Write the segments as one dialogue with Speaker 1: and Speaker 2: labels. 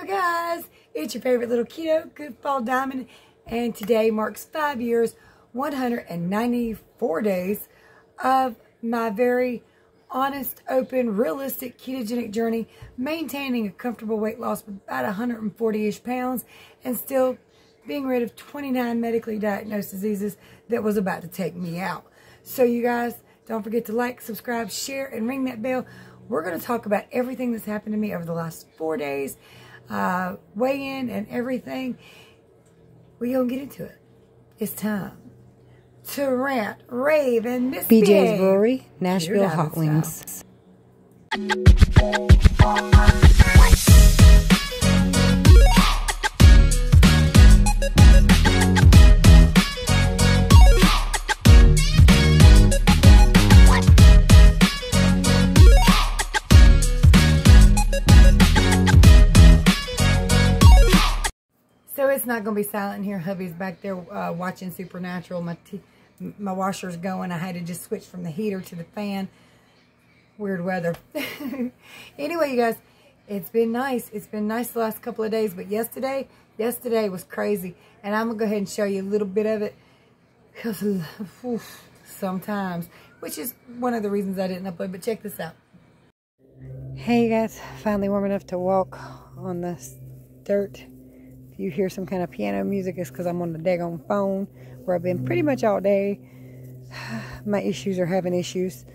Speaker 1: you guys, it's your favorite little keto goofball diamond, and today marks 5 years, 194 days of my very honest, open, realistic ketogenic journey, maintaining a comfortable weight loss of about 140-ish pounds and still being rid of 29 medically diagnosed diseases that was about to take me out. So you guys, don't forget to like, subscribe, share, and ring that bell. We're going to talk about everything that's happened to me over the last 4 days, weigh-in and everything. We're going to get into it. It's time to rant, rave, and misbehave.
Speaker 2: BJ's Brewery, Nashville Hot Wings.
Speaker 1: So it's not going to be silent here. Hubby's back there watching Supernatural. My washer's going. I had to just switch from the heater to the fan. Weird weather. Anyway, you guys, it's been nice. It's been nice the last couple of days. But yesterday was crazy. And I'm going to go ahead and show you a little bit of it. Because sometimes, which is one of the reasons I didn't upload. But check this out.
Speaker 2: Hey, you guys. Finally warm enough to walk on the dirt. If you hear some kind of piano music, it's because I'm on the daggone phone where I've been pretty much all day. My issues are having issues.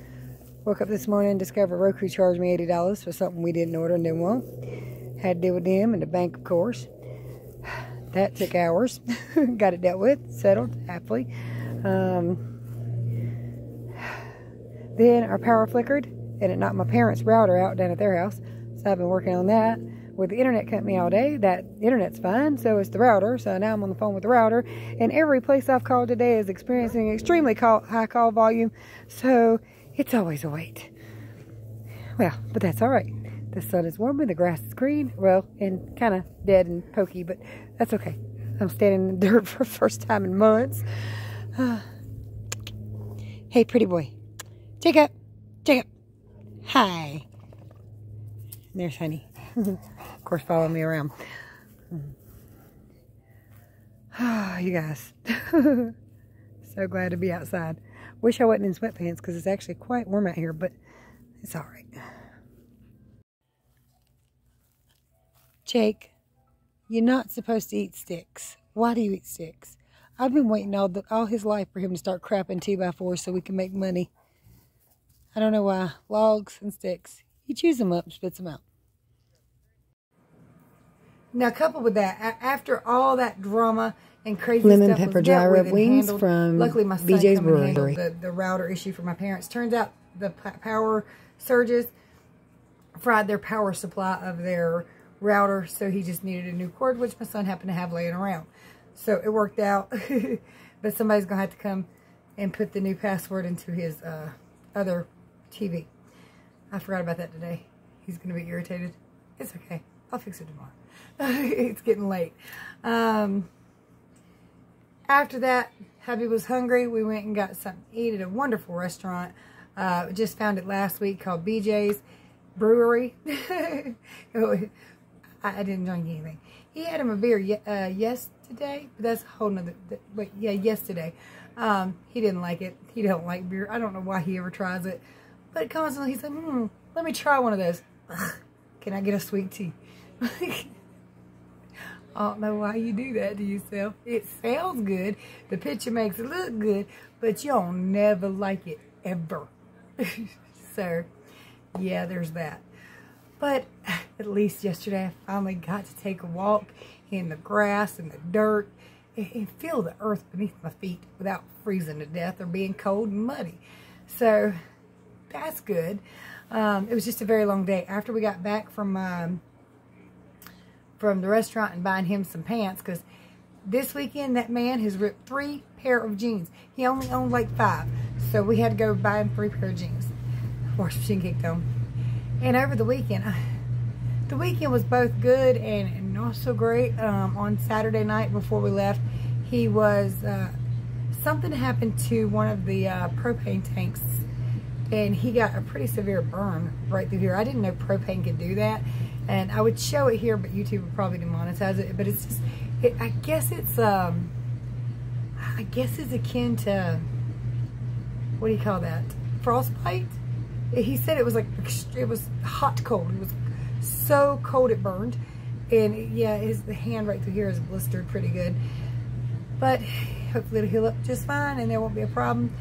Speaker 2: Woke up this morning and discovered Roku charged me $80 for something we didn't order and didn't want. Had to deal with them and the bank, of course. That took hours. Got it dealt with, settled, happily. Then our power flickered and it knocked my parents' router out down at their house. So I've been working on that with the internet company all day. That internet's fine, so it's the router. So now I'm on the phone with the router, and every place I've called today is experiencing extremely high call volume, so it's always a wait. Well, but that's all right. The sun is warming, the grass is green, well, and kind of dead and pokey, but that's okay. I'm standing in the dirt for the first time in months. Hey, pretty boy. Jacob. Hi. There's Honey. Of course, following me around. You guys. So glad to be outside. Wish I wasn't in sweatpants because it's actually quite warm out here, but it's all right. Jake, you're not supposed to eat sticks. Why do you eat sticks? I've been waiting all his life for him to start crapping 2x4s so we can make money. I don't know why. Logs and sticks. He chews them up and spits them out.
Speaker 1: Now, coupled with that, after all that drama and crazy
Speaker 2: lemon
Speaker 1: stuff
Speaker 2: pepper
Speaker 1: was
Speaker 2: dry
Speaker 1: dealt with
Speaker 2: rub
Speaker 1: and
Speaker 2: wings
Speaker 1: handled,
Speaker 2: from
Speaker 1: luckily my son
Speaker 2: BJ's
Speaker 1: come and
Speaker 2: Brewery.
Speaker 1: handled the router issue for my parents. Turns out the power surges fried their power supply of their router, so he just needed a new cord, which my son happened to have laying around. So it worked out, but somebody's going to have to come and put the new password into his other TV. I forgot about that today. He's going to be irritated. It's okay. I'll fix it tomorrow. It's getting late. After that, hubby was hungry. We went and got something to eat at a wonderful restaurant. Just found it last week, called BJ's Brewery. I didn't drink anything. He had him a beer yesterday, but that's a whole nother. Wait, yeah, yesterday. He didn't like it. He don't like beer. I don't know why he ever tries it, but constantly he's like, let me try one of those. Can I get a sweet tea? I don't know why you do that to yourself. It sounds good. The picture makes it look good, but you'll never like it, ever. So, yeah, there's that. But at least yesterday I finally got to take a walk in the grass and the dirt and feel the earth beneath my feet without freezing to death or being cold and muddy. So, that's good. It was just a very long day. After we got back from the restaurant and buying him some pants, because this weekend that man has ripped 3 pair of jeans. He only owned like 5, so we had to go buy him 3 pair of jeans. Wash machine kicked on. And over the weekend was both good and not so great. On Saturday night before we left, he was something happened to one of the propane tanks and he got a pretty severe burn right through here. I didn't know propane could do that. And I would show it here, but YouTube would probably demonetize it. But it's just, I guess it's akin to, what do you call that? Frostbite? He said it was like, it was hot cold. It was so cold it burned. And yeah, the hand right through here is blistered pretty good. But hopefully it'll heal up just fine and there won't be a problem.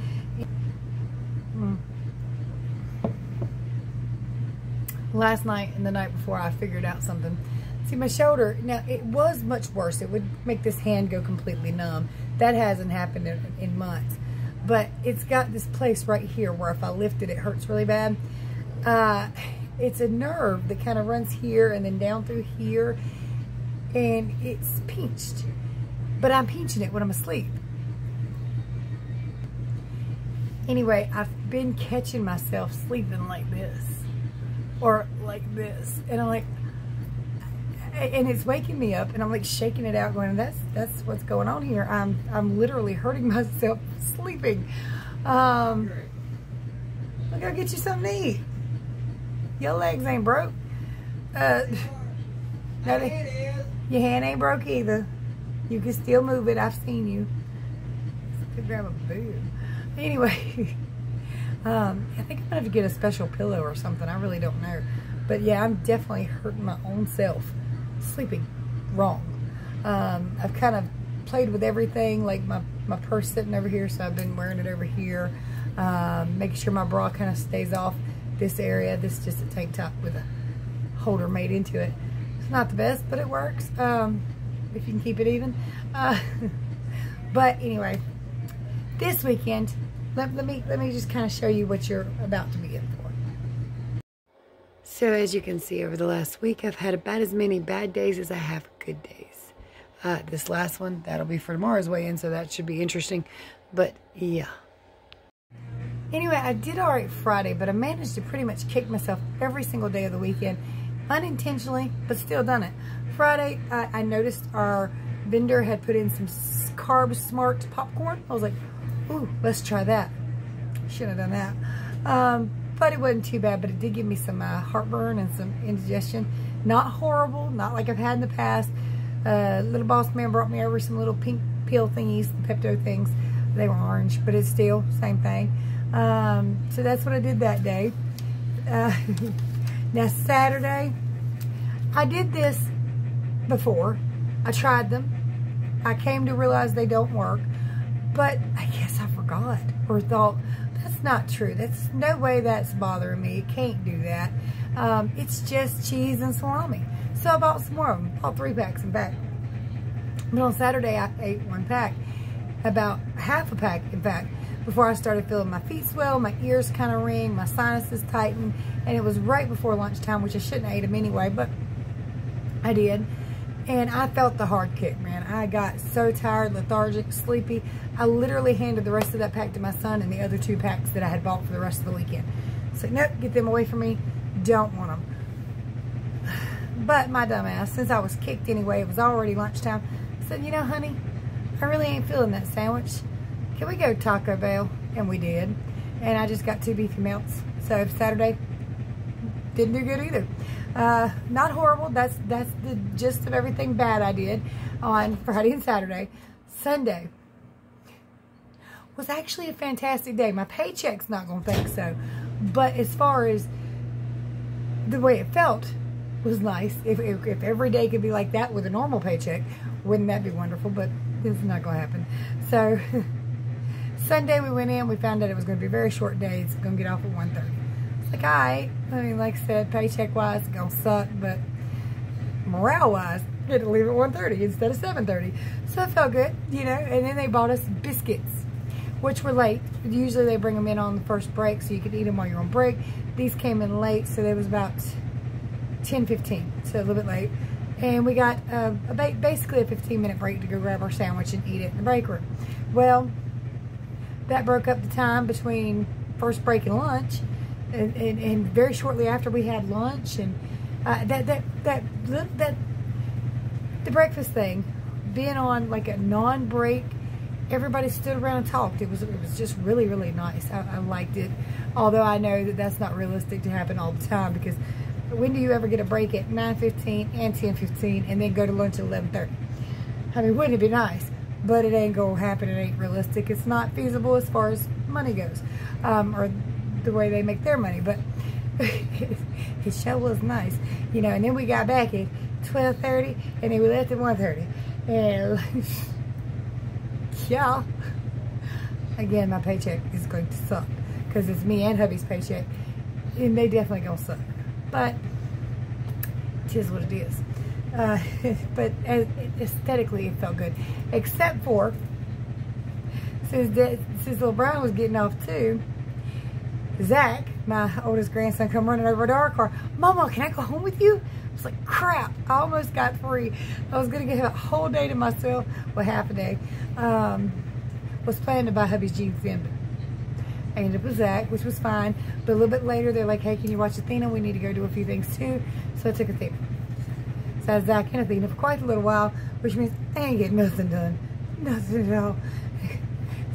Speaker 1: Last night and the night before, I figured out something. See, my shoulder, now it was much worse. It would make this hand go completely numb. That hasn't happened in months. But it's got this place right here where if I lift it, it hurts really bad. It's a nerve that kind of runs here and then down through here. And it's pinched. But I'm pinching it when I'm asleep. Anyway, I've been catching myself sleeping like this. Or like this. And I'm like, and it's waking me up and I'm like shaking it out going, that's what's going on here. I'm literally hurting myself sleeping. Look, I'll get you something to eat. Your legs ain't broke. No, your hand ain't broke either. You can still move it. I've seen you. Could grab a boob. Anyway, I think I'm gonna have to get a special pillow or something. I really don't know. But yeah, I'm definitely hurting my own self sleeping wrong. I've kind of played with everything, like my purse sitting over here, so I've been wearing it over here. Making sure my bra kind of stays off this area. This is just a tank top with a holder made into it. It's not the best, but it works. If you can keep it even. But anyway, this weekend, let me just kind of show you what you're about to be in for. So as you can see, over the last week, I've had about as many bad days as I have good days. This last one, that'll be for tomorrow's weigh-in, so that should be interesting. But yeah. Anyway, I did all right Friday, but I managed to pretty much kick myself every single day of the weekend. Unintentionally, but still done it. Friday, I noticed our vendor had put in some Carb Smart popcorn. I was like, ooh, let's try that. Shouldn't have done that. But it wasn't too bad, but it did give me some heartburn and some indigestion. Not horrible, not like I've had in the past. Little boss man brought me over some little pink peel thingies, the Pepto things. They were orange, but it's still same thing. So that's what I did that day. Now Saturday, I did this before. I tried them. I came to realize they don't work, but I guess I forgot or thought, that's not true. That's no way that's bothering me. It can't do that. It's just cheese and salami. So I bought some more of them. Bought 3 packs in fact. But on Saturday I ate 1 pack. About half a pack in fact. Before I started feeling my feet swell, my ears kind of ring, my sinuses tighten, and it was right before lunchtime, which I shouldn't have ate them anyway, but I did. And I felt the hard kick, man. I got so tired, lethargic, sleepy. I literally handed the rest of that pack to my son and the other 2 packs that I had bought for the rest of the weekend. So, nope, get them away from me. Don't want them. But my dumb ass, since I was kicked anyway, it was already lunchtime, I said, you know, honey, I really ain't feeling that sandwich. Can we go Taco Bell? And we did. And I just got 2 beefy melts. So Saturday, didn't do good either. Not horrible. That's the gist of everything bad I did on Friday and Saturday. Sunday was actually a fantastic day. My paycheck's not going to think so. But as far as the way it felt was nice. If every day could be like that with a normal paycheck, wouldn't that be wonderful? But it's not going to happen. So Sunday we went in. We found out it was going to be a very short day. It's going to get off at 1:30. It's like, all right. I mean, like I said, paycheck-wise, it's going to suck. But morale-wise, I had to leave at 1:30 instead of 7:30. So it felt good, you know. And then they bought us biscuits, which were late. Usually they bring them in on the first break so you could eat them while you're on break. These came in late, so there was about 10:15, so a little bit late. And we got basically a 15-minute break to go grab our sandwich and eat it in the break room. Well, that broke up the time between first break and lunch. And very shortly after we had lunch, and the breakfast thing, being on like a non-break, everybody stood around and talked. It was just really, really nice. I liked it. Although I know that that's not realistic to happen all the time because when do you ever get a break at 9:15 and 10:15 and then go to lunch at 11:30? I mean, wouldn't it be nice? But it ain't gonna happen. It ain't realistic. It's not feasible as far as money goes, or the way they make their money. But it sure was nice, you know. And then we got back at 12:30, and then we left at 1:30. And yeah, again, my paycheck is going to suck because it's me and hubby's paycheck, and they definitely gonna suck. But it is what it is. But aesthetically, it felt good, except for since little Brian was getting off too. Zach, my oldest grandson, come running over to our car. Mama, can I go home with you? I was like, crap, I almost got free. I was going to get a whole day to myself. Well, half a day. Was planning to buy hubby's jeans then, but I ended up with Zach, which was fine. But a little bit later, they're like, hey, can you watch Athena? We need to go do a few things too. So I took Athena. So I had Zach and Athena for quite a little while, which means I ain't getting nothing done. Nothing at all.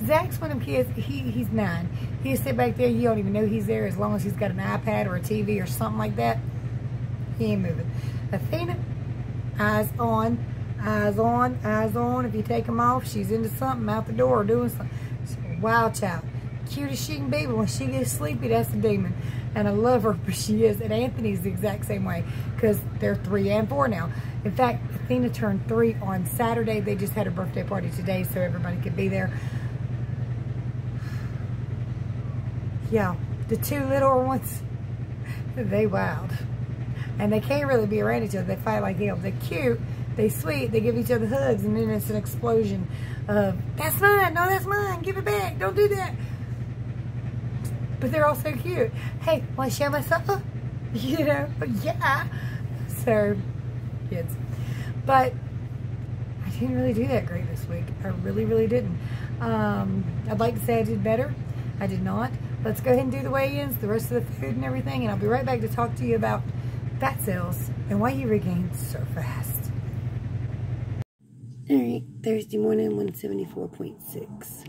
Speaker 1: Zach's one of them kids, he's 9. He'll sit back there, you don't even know he's there as long as he's got an iPad or a TV or something like that. He ain't moving. Athena, eyes on, eyes on, eyes on. If you take them off, she's into something, out the door, doing something. She's a wild child. Cute as she can be, but when she gets sleepy, that's a demon. And I love her, but she is. And Anthony's the exact same way because they're 3 and 4 now. In fact, Athena turned 3 on Saturday. They just had a birthday party today so everybody could be there. Yeah, the 2 little ones, they wild. And they can't really be around each other. They fight like hell. They're cute, they sweet, they give each other hugs, and then it's an explosion of, that's mine, no, that's mine, give it back, don't do that. But they're all so cute. Hey, want to share my supper? You know, yeah. So, kids. But I didn't really do that great this week. I really, really didn't. I'd like to say I did better. I did not. Let's go ahead and do the weigh-ins, the rest of the food and everything, and I'll be right back to talk to you about fat cells and why you regain so fast. Alright, Thursday morning, 174.6.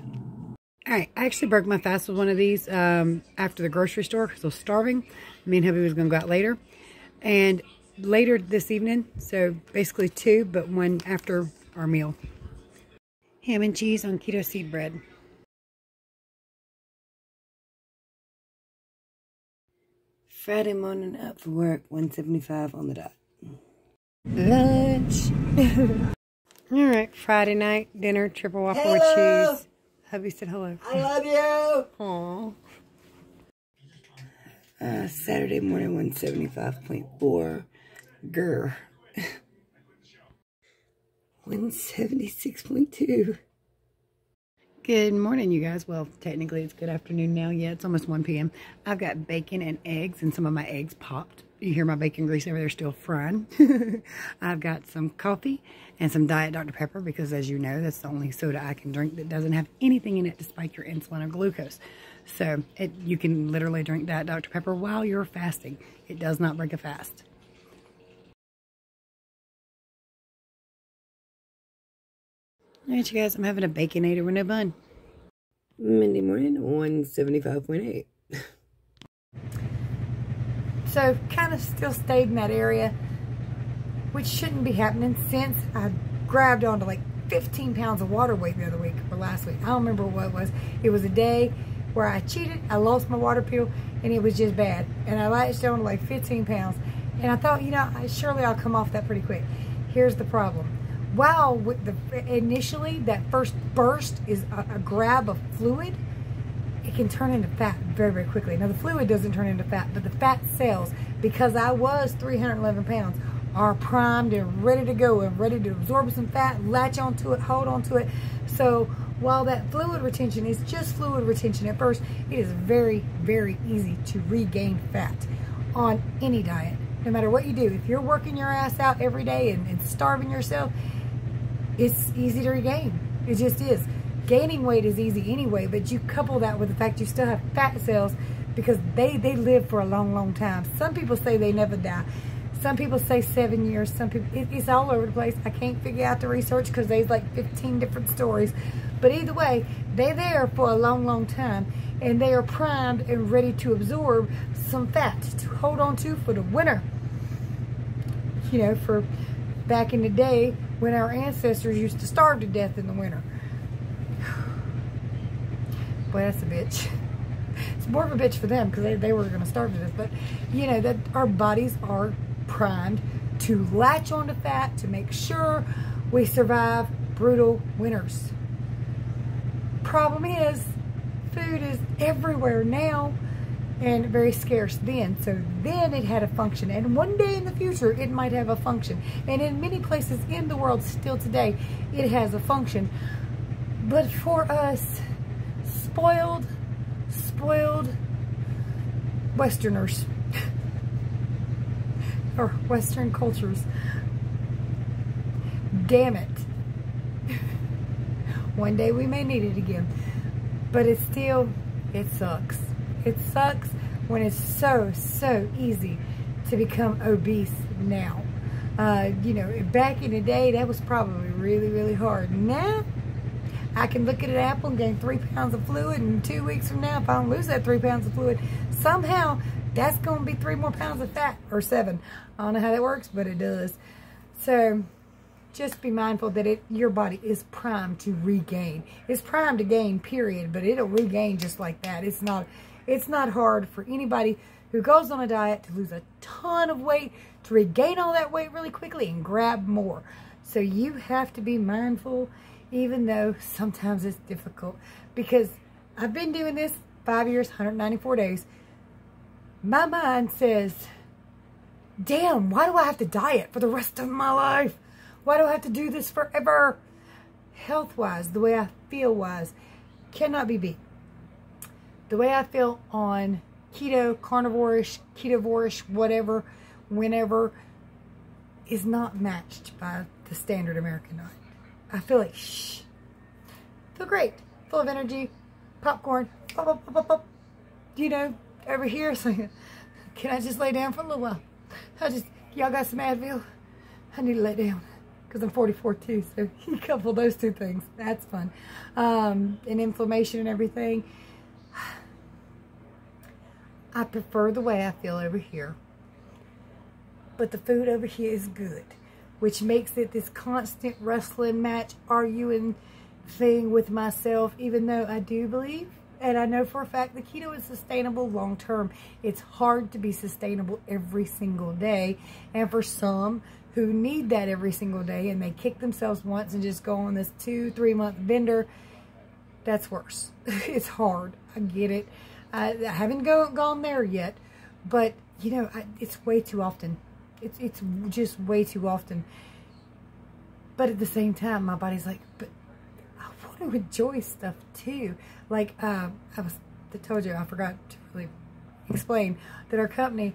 Speaker 1: Alright, I actually broke my fast with one of these after the grocery store because I was starving. Me and hubby was going to go out later. And later this evening, so basically 2, but 1 after our meal. Ham and cheese on keto seed bread. Friday morning, up for work, 175 on the dot. Lunch. Alright, Friday night, dinner, triple waffle with cheese. Hubby said hello. I love you. Aww. Saturday morning, 175.4. Grr. 176.2. Good morning, you guys. Well, technically it's good afternoon now. Yeah, it's almost 1 p.m. I've got bacon and eggs, and some of my eggs popped. You hear my bacon grease over there still frying. I've got some coffee and some Diet Dr. Pepper because, as you know, that's the only soda I can drink that doesn't have anything in it to spike your insulin or glucose. So you can literally drink Diet Dr. Pepper while you're fasting. It does not break a fast. Alright, you guys, I'm having a Baconator with no bun. Monday morning, 175.8. So, kind of still stayed in that area, which shouldn't be happening since I grabbed onto like 15 pounds of water weight the other week or last week. I don't remember what it was. It was a day where I cheated, I lost my water pill, and it was just bad. And I latched on to like 15 pounds. And I thought, you know, surely I'll come off that pretty quick. Here's the problem. While with initially that first burst is a grab of fluid, it can turn into fat very, very quickly. Now the fluid doesn't turn into fat, but the fat cells, because I was 311 pounds, are primed and ready to go and ready to absorb some fat, latch onto it, hold onto it. So while that fluid retention is just fluid retention at first, it is very, very easy to regain fat on any diet. No matter what you do, if you're working your ass out every day and starving yourself, it's easy to regain. It just is. Gaining weight is easy anyway, but you couple that with the fact you still have fat cells because they live for a long, long time. Some people say they never die. Some people say 7 years. Some people, it's all over the place. I can't figure out the research because there's like 15 different stories. But either way, they're there for a long, long time, and they are primed and ready to absorb some fat to hold on to for the winter. you know, for back in the day when our ancestors used to starve to death in the winter. Boy, that's a bitch. It's more of a bitch for them because they were going to starve to death. But, you know, that our bodies are primed to latch onto fat to make sure we survive brutal winters. Problem is, food is everywhere now and very scarce then. So then it had a function. And one day in the future, it might have a function. And in many places in the world still today, it has a function. But for us, spoiled Westerners or Western cultures, damn it. One day we may need it again, but it sucks. It sucks when it's so easy to become obese now. You know, back in the day, that was probably really hard. Now, I can look at an apple and gain 3 pounds of fluid, and 2 weeks from now, if I don't lose that 3 pounds of fluid, somehow that's going to be 3 more pounds of fat, or 7. I don't know how that works, but it does. So just be mindful that your body is primed to regain. It's primed to gain, period, but it'll regain just like that. It's not hard for anybody who goes on a diet to lose a ton of weight, to regain all that weight really quickly and grab more. So you have to be mindful, even though sometimes it's difficult, because I've been doing this 5 years, 194 days. My mind says, damn, why do I have to diet for the rest of my life? Why do I have to do this forever? Health-wise, the way I feel-wise, cannot be beat. The way I feel on keto, carnivore-ish, ketovore-ish, whatever, whenever, is not matched by the standard American diet. I feel like, feel great, full of energy, popcorn, pop, pop, pop, pop, pop. You know, over here, it's like, can I just lay down for a little while? Y'all got some Advil? I need to lay down, because I'm 44 too, so you couple those two things, that's fun. And inflammation and everything. I prefer the way I feel over here, but the food over here is good, which makes it this constant wrestling match, arguing thing with myself, even though I do believe, and I know for a fact, that keto is sustainable long term. It's hard to be sustainable every single day, and for some who need that every single day, and they kick themselves once and just go on this 2-3 month bender, that's worse. It's hard. I get it. I haven't gone there yet, but, you know, it's way too often. It's just way too often. But at the same time, my body's like, but I want to enjoy stuff too. Like, I told you, I forgot to really explain that our company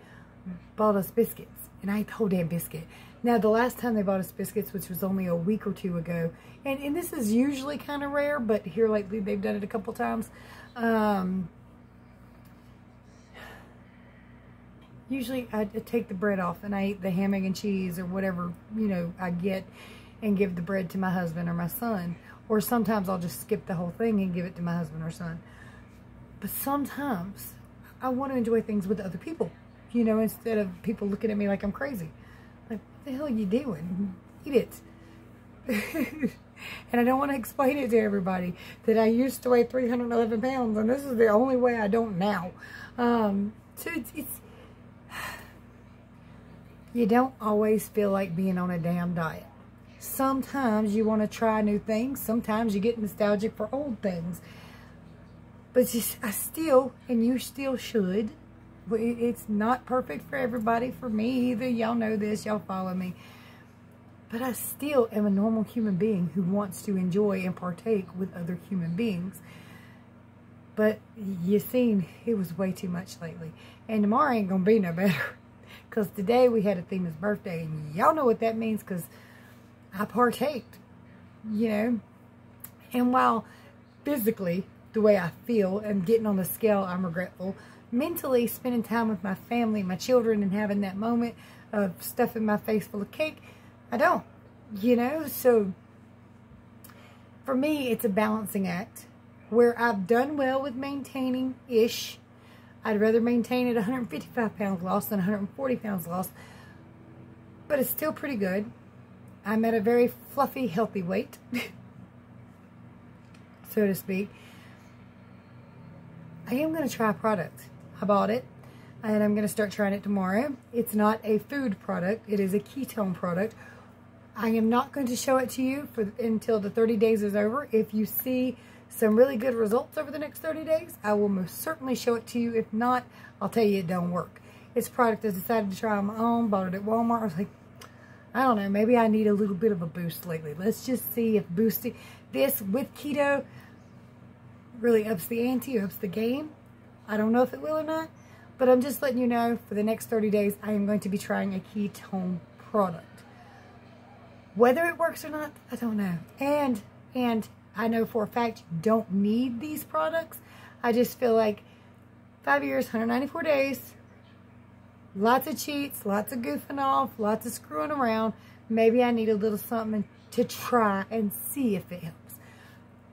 Speaker 1: bought us biscuits, and I ate the whole damn biscuit. Now, the last time they bought us biscuits, which was only a week or 2 ago, and this is usually kind of rare, but here lately they've done it a couple times. Usually I take the bread off and I eat the ham, egg, and cheese or whatever, you know, I get, and give the bread to my husband or my son. Or sometimes I'll just skip the whole thing and give it to my husband or son. But sometimes I want to enjoy things with other people, you know, instead of people looking at me like I'm crazy. Like, what the hell are you doing? Eat it. And I don't want to explain it to everybody that I used to weigh 311 pounds, and this is the only way I don't now. So it's you don't always feel like being on a damn diet. Sometimes you want to try new things. Sometimes you get nostalgic for old things. But I still, and you still should, it's not perfect for everybody, for me either. Y'all know this, y'all follow me. But I still am a normal human being who wants to enjoy and partake with other human beings. But you seen, it was way too much lately. And tomorrow ain't going to be no better. Because today we had a Thema's birthday, and y'all know what that means, because I partaked, you know. And while physically, the way I feel, and getting on the scale, I'm regretful, mentally, spending time with my family, my children, and having that moment of stuffing my face full of cake, I don't, you know. So for me, it's a balancing act where I've done well with maintaining-ish. I'd rather maintain at 155 pounds lost than 140 pounds lost. but it's still pretty good. I'm at a very fluffy, healthy weight, so to speak. I am going to try a product. I bought it, and I'm going to start trying it tomorrow. It's not a food product. It is a ketone product. I am not going to show it to you until the 30 days is over. If you see some really good results over the next 30 days, I will most certainly show it to you. If not, I'll tell you it don't work. It's a product I decided to try on my own. Bought it at Walmart. I was like, I don't know, maybe I need a little bit of a boost lately. Let's just see if boosting this with keto really ups the ante, ups the game. I don't know if it will or not, but I'm just letting you know for the next 30 days, I am going to be trying a ketone product. Whether it works or not, I don't know. And I know for a fact you don't need these products. I just feel like 5 years, 194 days, lots of cheats, lots of goofing off, lots of screwing around. Maybe I need a little something to try and see if it helps.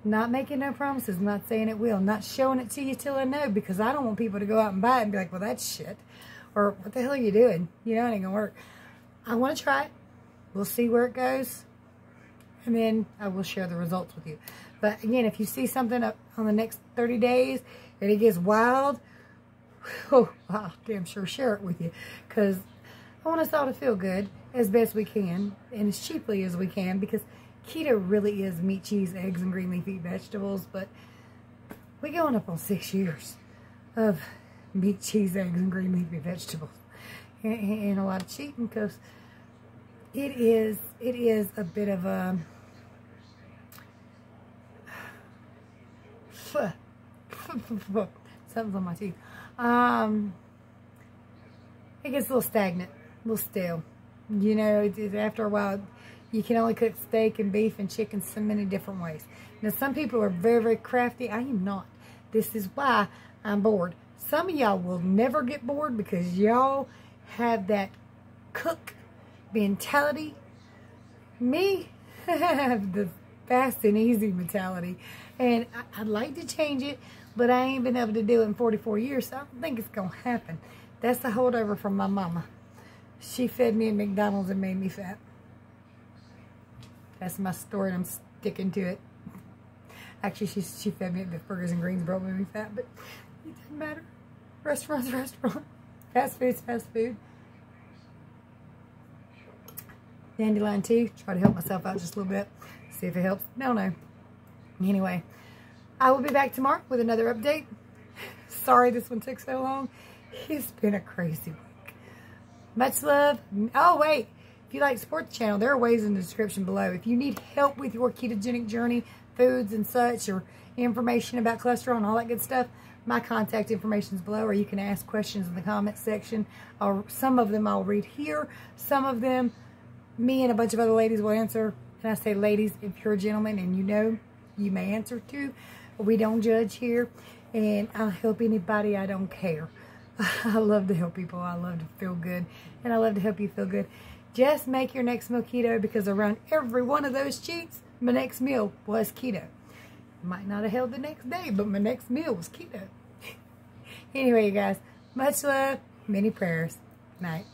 Speaker 1: Not making no promises, not saying it will, not showing it to you till I know, because I don't want people to go out and buy it and be like, well, that's shit. Or what the hell are you doing? You know, it ain't gonna work. I want to try it. We'll see where it goes, and then I will share the results with you. But again, if you see something up on the next 30 days and it gets wild, oh, I'll damn sure share it with you, because I want us all to feel good as best we can and as cheaply as we can, because keto really is meat, cheese, eggs, and green leafy vegetables. But we're going up on 6 years of meat, cheese, eggs, and green leafy vegetables, and a lot of cheating, because it is a bit of a something's on my teeth. It gets a little stagnant, a little stale. You know, after a while, you can only cook steak and beef and chicken so many different ways. Now, some people are very, very crafty. I am not. This is why I'm bored. Some of y'all will never get bored because y'all have that cook mentality. Me, I have the fast and easy mentality, and I'd like to change it, but I ain't been able to do it in 44 years, so I don't think it's gonna happen. That's the holdover from my mama. She fed me at McDonald's and made me fat. That's my story, and I'm sticking to it. Actually, she fed me at the Burgers and Greensboro, made me fat, but it doesn't matter. Restaurant's restaurant. Fast food's fast food. Dandelion tea. Try to help myself out just a little bit. See if it helps. No. Anyway, I will be back tomorrow with another update. Sorry this one took so long. It's been a crazy week. Much love. Oh, wait. If you like to support the channel, there are ways in the description below. If you need help with your ketogenic journey, foods and such, or information about cholesterol and all that good stuff, my contact information is below, or you can ask questions in the comments section. Some of them I'll read here. Some of them me and a bunch of other ladies will answer. And I say, ladies, if you're a gentleman and you know, you may answer too. We don't judge here. And I'll help anybody. I don't care. I love to help people. I love to feel good. And I love to help you feel good. Just make your next meal keto, because around every one of those cheats, my next meal was keto. Might not have held the next day, but my next meal was keto. Anyway, you guys, much love, many prayers. Night.